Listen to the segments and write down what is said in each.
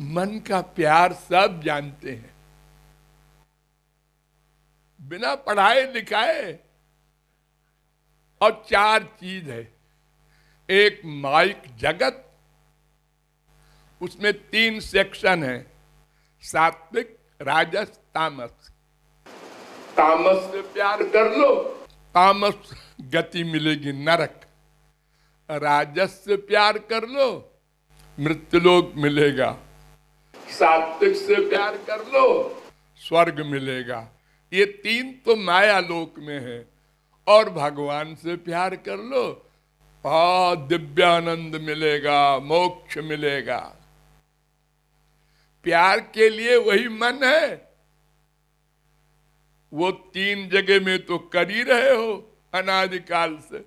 मन का प्यार सब जानते हैं, बिना पढ़ाए लिखाए। और चार चीज है। एक माइक जगत, उसमें 3 सेक्शन है, सात्विक, राजस, तामस। तामस से प्यार कर लो, तामस गति मिलेगी नरक। राजस से प्यार कर लो, मृत्युलोक मिलेगा। सात्विक से प्यार कर लो, स्वर्ग मिलेगा। ये 3 तो माया लोक में है। और भगवान से प्यार कर लो, दिव्यानंद मिलेगा, मोक्ष मिलेगा। प्यार के लिए वही मन है। वो 3 जगह में तो कर ही रहे हो अनादिकाल से।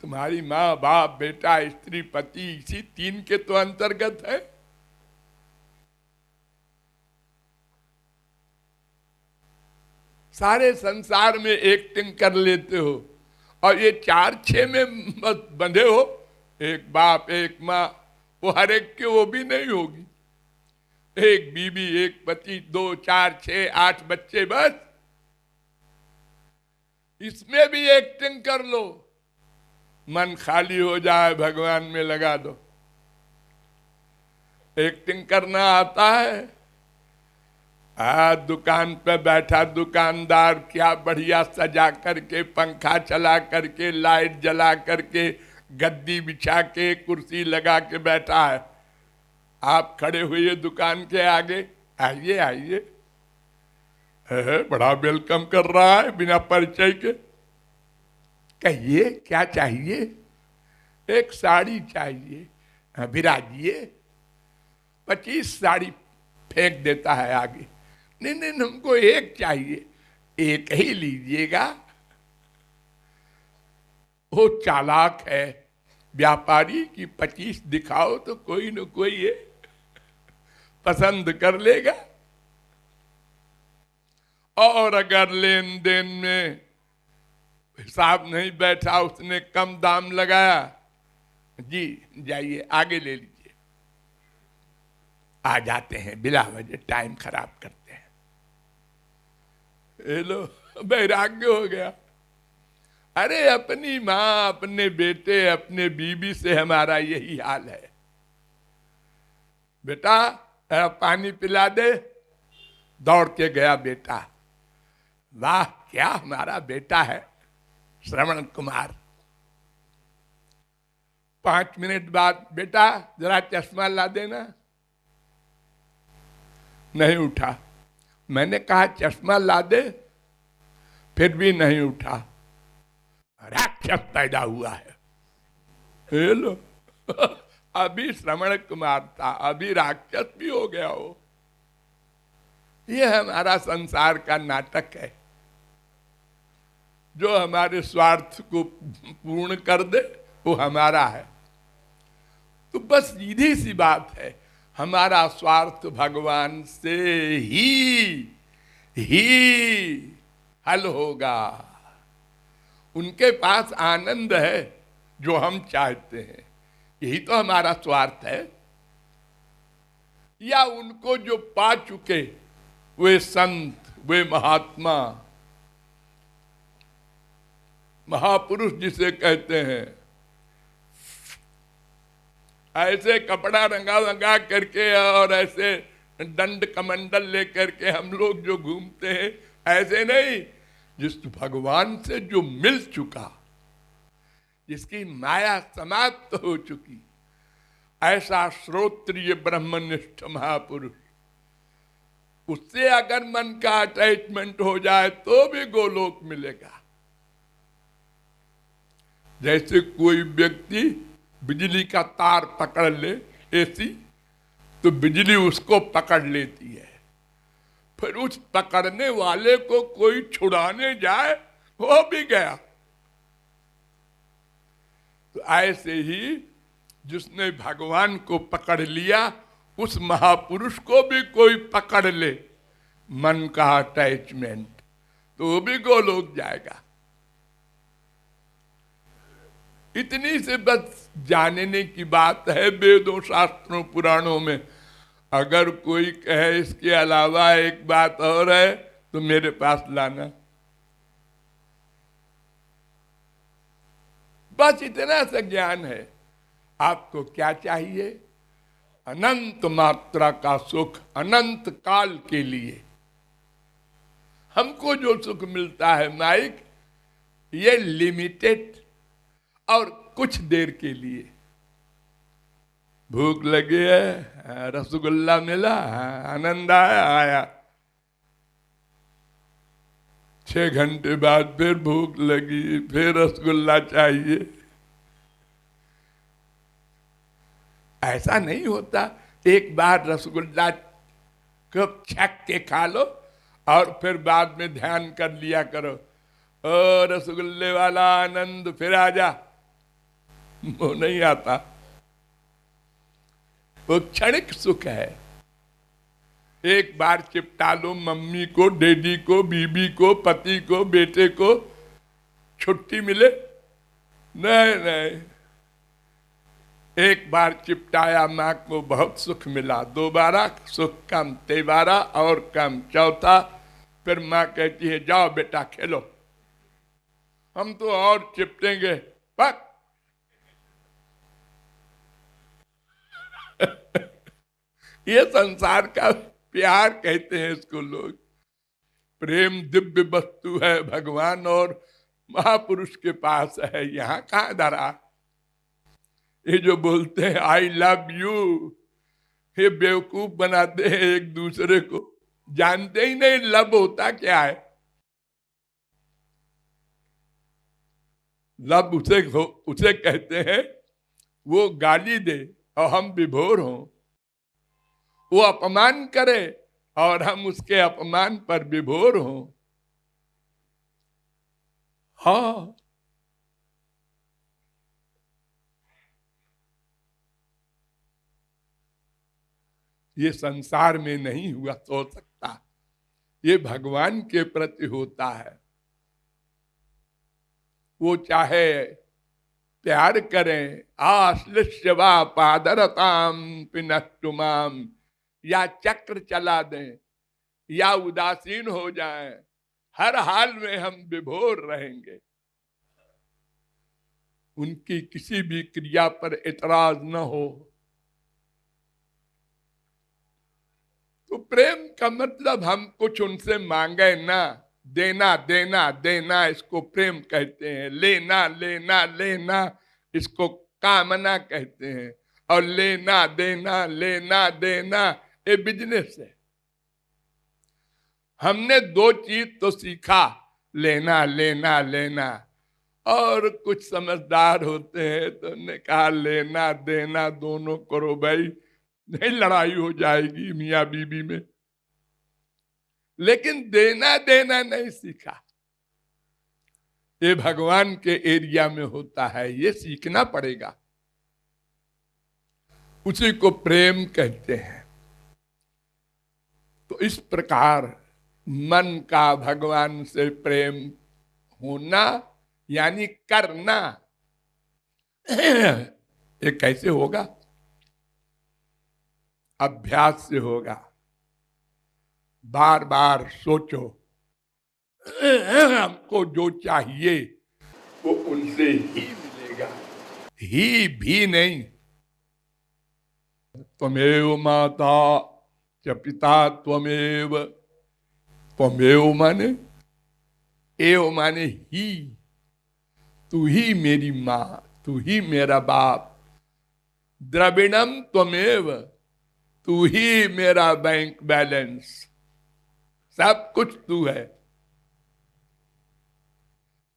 तुम्हारी माँ बाप बेटा स्त्री पति इसी 3 के तो अंतर्गत है। सारे संसार में एक्टिंग कर लेते हो और ये 4-6 में बंधे हो। एक बाप, एक माँ, वो हर एक के वो भी नहीं होगी। एक बीवी, एक पति, 2, 4, 6, 8 बच्चे, बस इसमें भी एक्टिंग कर लो। मन खाली हो जाए, भगवान में लगा दो। एक्टिंग करना आता है। दुकान पे बैठा दुकानदार क्या बढ़िया सजा करके, पंखा चला करके, लाइट जला करके, गद्दी बिछा के, कुर्सी लगा के बैठा है। आप खड़े हुए दुकान के आगे, आइए आइए, बड़ा वेलकम कर रहा है बिना परिचय के। कहिए क्या चाहिए? एक साड़ी चाहिए। विराजिए। 25 साड़ी फेंक देता है आगे। नहीं नहीं, हमको एक चाहिए। एक ही लीजिएगा। वो चालाक है व्यापारी की 25 दिखाओ तो कोई न कोई ये पसंद कर लेगा। और अगर लेन देन में हिसाब नहीं बैठा, उसने कम दाम लगाया, जी जाइए आगे ले लीजिए। आ जाते हैं बिला वजह, टाइम खराब करते हैं। ये लो, वैराग्य हो गया। अरे अपनी माँ, अपने बेटे, अपने बीबी से हमारा यही हाल है। बेटा पानी पिला दे। दौड़ के गया बेटा। वाह क्या हमारा बेटा है, श्रवण कुमार। 5 मिनट बाद, बेटा जरा चश्मा ला देना। नहीं उठा। मैंने कहा चश्मा ला दे, फिर भी नहीं उठा। राक्षस पैदा हुआ है। हेलो अभी श्रवण कुमार था, अभी राक्षस भी हो गया हो। यह हमारा संसार का नाटक है। जो हमारे स्वार्थ को पूर्ण कर दे वो हमारा है। तो बस सीधी सी बात है, हमारा स्वार्थ भगवान से ही हल होगा। उनके पास आनंद है जो हम चाहते हैं। यही तो हमारा स्वार्थ है। या उनको जो पा चुके वे संत, वे महात्मा, महापुरुष जिसे कहते हैं, ऐसे कपड़ा रंगा रंगा करके और ऐसे दंड कमंडल लेकर के हम लोग जो घूमते हैं, ऐसे नहीं। जिस भगवान से जो मिल चुका, जिसकी माया समाप्त हो चुकी, ऐसा श्रोत्रिय ब्रह्मनिष्ठ महापुरुष, उससे अगर मन का अटैचमेंट हो जाए तो भी गोलोक मिलेगा। जैसे कोई व्यक्ति बिजली का तार पकड़ ले, एसी, तो बिजली उसको पकड़ लेती है। फिर उस पकड़ने वाले को कोई छुड़ाने जाए, वो भी गया। तो ऐसे ही जिसने भगवान को पकड़ लिया, उस महापुरुष को भी कोई पकड़ ले, मन का अटैचमेंट, तो वो भी गोलोक जाएगा। इतनी से बस जानने की बात है वेदों शास्त्रों पुराणों में। अगर कोई कहे इसके अलावा एक बात और है तो मेरे पास लाना। बस इतना सा ज्ञान है। आपको क्या चाहिए? अनंत मात्रा का सुख अनंत काल के लिए। हमको जो सुख मिलता है माइक, ये लिमिटेड और कुछ देर के लिए। भूख लगी है, रसगुल्ला मिला, आनंद आया। 6 घंटे बाद फिर भूख लगी, फिर रसगुल्ला चाहिए। ऐसा नहीं होता। एक बार रसगुल्ला कब छक के खा लो और फिर बाद में ध्यान कर लिया करो, ओ रसगुल्ले वाला आनंद फिर आ जा। वो नहीं आता। वो क्षणिक सुख है। एक बार चिपटा लो मम्मी को, डैडी को, बीबी को, पति को, बेटे को, छुट्टी मिले? नहीं नहीं। एक बार चिपटाया माँ को बहुत सुख मिला, दोबारा सुख कम, तेबारा और कम, चौथा फिर माँ कहती है जाओ बेटा खेलो, हम तो और चिपटेंगे। पक ये संसार का प्यार कहते हैं इसको लोग। प्रेम दिव्य वस्तु है, भगवान और महापुरुष के पास है, यहाँ कहाँ धरा। ये जो बोलते हैं आई लव यू, ये बेवकूफ बनाते हैं एक दूसरे को, जानते ही नहीं लव होता क्या है। लव उसे कहते हैं वो गाली दे और हम विभोर हों, वो अपमान करे और हम उसके अपमान पर विभोर हों। हाँ, ये संसार में नहीं हुआ हो सकता, ये भगवान के प्रति होता है। वो चाहे प्यार करें, आश्लिष्य वा पादरताम पिनष्टुमाम, या चक्र चला दें या उदासीन हो जाएं, हर हाल में हम विभोर रहेंगे। उनकी किसी भी क्रिया पर एतराज न हो। तो प्रेम का मतलब हम कुछ उनसे मांगे ना, देना देना देना इसको प्रेम कहते हैं। लेना लेना लेना इसको कामना कहते हैं। और लेना देना ये बिजनेस है। हमने 2 चीज तो सीखा, लेना लेना लेना, और कुछ समझदार होते हैं तो उन्होंने कहा लेना देना दोनों करो भाई, नहीं लड़ाई हो जाएगी मियाँ बीबी में। लेकिन देना देना नहीं सीखा। ये भगवान के एरिया में होता है, ये सीखना पड़ेगा। उसी को प्रेम कहते हैं। तो इस प्रकार मन का भगवान से प्रेम होना यानी करना। ये कैसे होगा? अभ्यास से होगा। बार बार सोचो, हमको जो चाहिए वो उनसे ही मिलेगा, ही भी नहीं। त्वमेव माता च पिता त्वमेव, त्वमेव माने एव माने ही, तू ही मेरी माँ, तू ही मेरा बाप। द्रविणम त्वमेव, तू ही मेरा बैंक बैलेंस, सब कुछ तू है।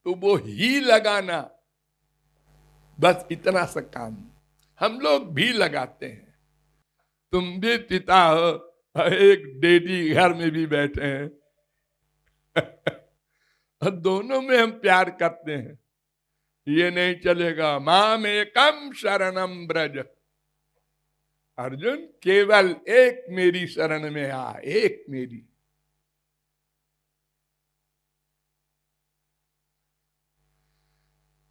तो वो ही लगाना, बस इतना सा काम हम लोग भी लगाते हैं। तुम भी पिता हो, एक डैडी घर में भी बैठे हैं और दोनों में हम प्यार करते हैं। ये नहीं चलेगा। माम एकम शरणम ब्रज, अर्जुन केवल एक मेरी शरण में आ, एक मेरी।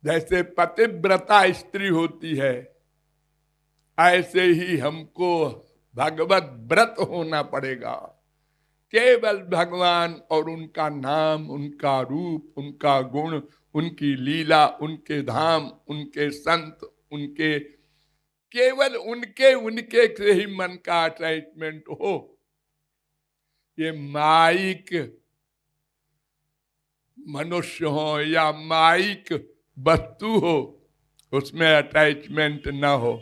जैसे पतिव्रता स्त्री होती है, ऐसे ही हमको भगवत व्रत होना पड़ेगा। केवल भगवान और उनका नाम, उनका रूप, उनका गुण, उनकी लीला, उनके धाम, उनके संत, उनके केवल उनके उनके से ही मन का अटैचमेंट हो। ये माइक मनुष्य हो या माइक वस्तु हो, उसमें अटैचमेंट ना हो।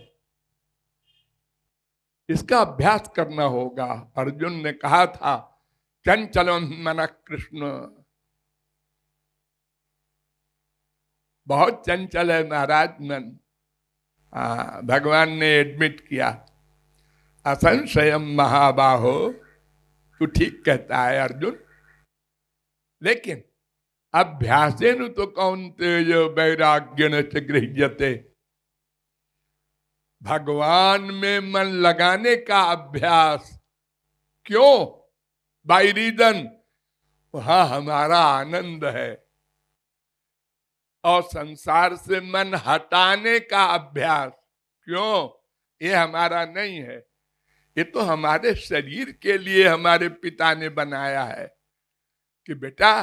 इसका अभ्यास करना होगा। अर्जुन ने कहा था चंचलम मन कृष्ण, बहुत चंचल है महाराज मन। भगवान ने एडमिट किया, असंशयम महाबाहो, तू ठीक कहता है अर्जुन, लेकिन अभ्यासेन तो कौन्तेय वैराग्येन च गृह्यते। भगवान में मन लगाने का अभ्यास क्यों? बाय रीजन, वहां हमारा आनंद है। और संसार से मन हटाने का अभ्यास क्यों? ये हमारा नहीं है, ये तो हमारे शरीर के लिए हमारे पिता ने बनाया है कि बेटा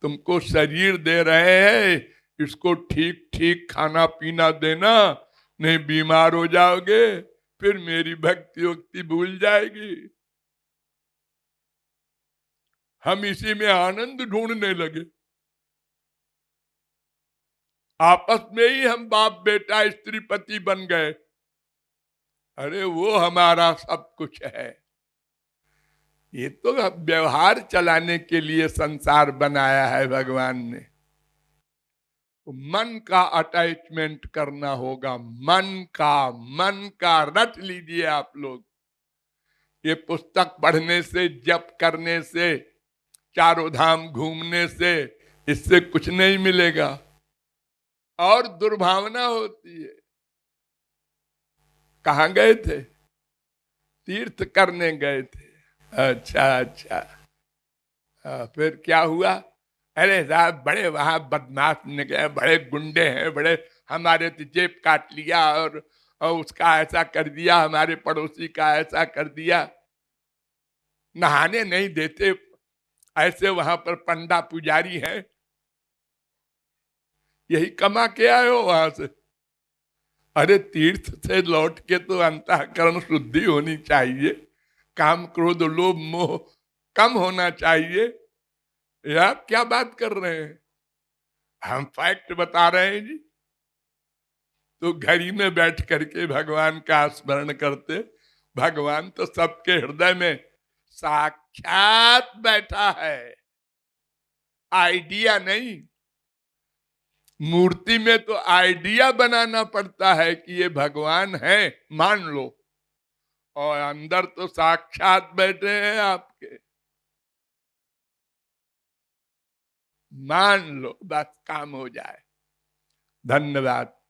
तुमको शरीर दे रहे हैं, इसको ठीक ठीक खाना पीना देना, नहीं बीमार हो जाओगे, फिर मेरी भक्ति वक्ति भूल जाएगी। हम इसी में आनंद ढूंढने लगे। आपस में ही हम बाप बेटा स्त्री पति बन गए। अरे वो हमारा सब कुछ है। ये तो व्यवहार चलाने के लिए संसार बनाया है भगवान ने। तो मन का अटैचमेंट करना होगा। मन का रट लीजिए आप लोग। ये पुस्तक पढ़ने से, जप करने से, चारों धाम घूमने से, इससे कुछ नहीं मिलेगा और दुर्भावना होती है। कहाँ गए थे? तीर्थ करने गए थे। अच्छा, फिर क्या हुआ? अरे साहब बड़े वहां बदमाश निकले, बड़े गुंडे हैं, बड़े हमारे तो जेब काट लिया और उसका ऐसा कर दिया, हमारे पड़ोसी का ऐसा कर दिया। नहाने नहीं देते, ऐसे वहां पर पंडा पुजारी हैं। यही कमा के आए हो वहां से? अरे तीर्थ से लौट के तो अंतःकरण शुद्धि होनी चाहिए, काम क्रोध लोभ मोह कम होना चाहिए। ये आप क्या बात कर रहे हैं? हम फैक्ट बता रहे हैं जी। तो घड़ी में बैठ करके भगवान का स्मरण करते। भगवान तो सबके हृदय में साक्षात बैठा है, आइडिया नहीं। मूर्ति में तो आइडिया बनाना पड़ता है कि ये भगवान है, मान लो, और अंदर तो साक्षात बैठे हैं आपके। मान लो, बस काम हो जाए। धन्यवाद।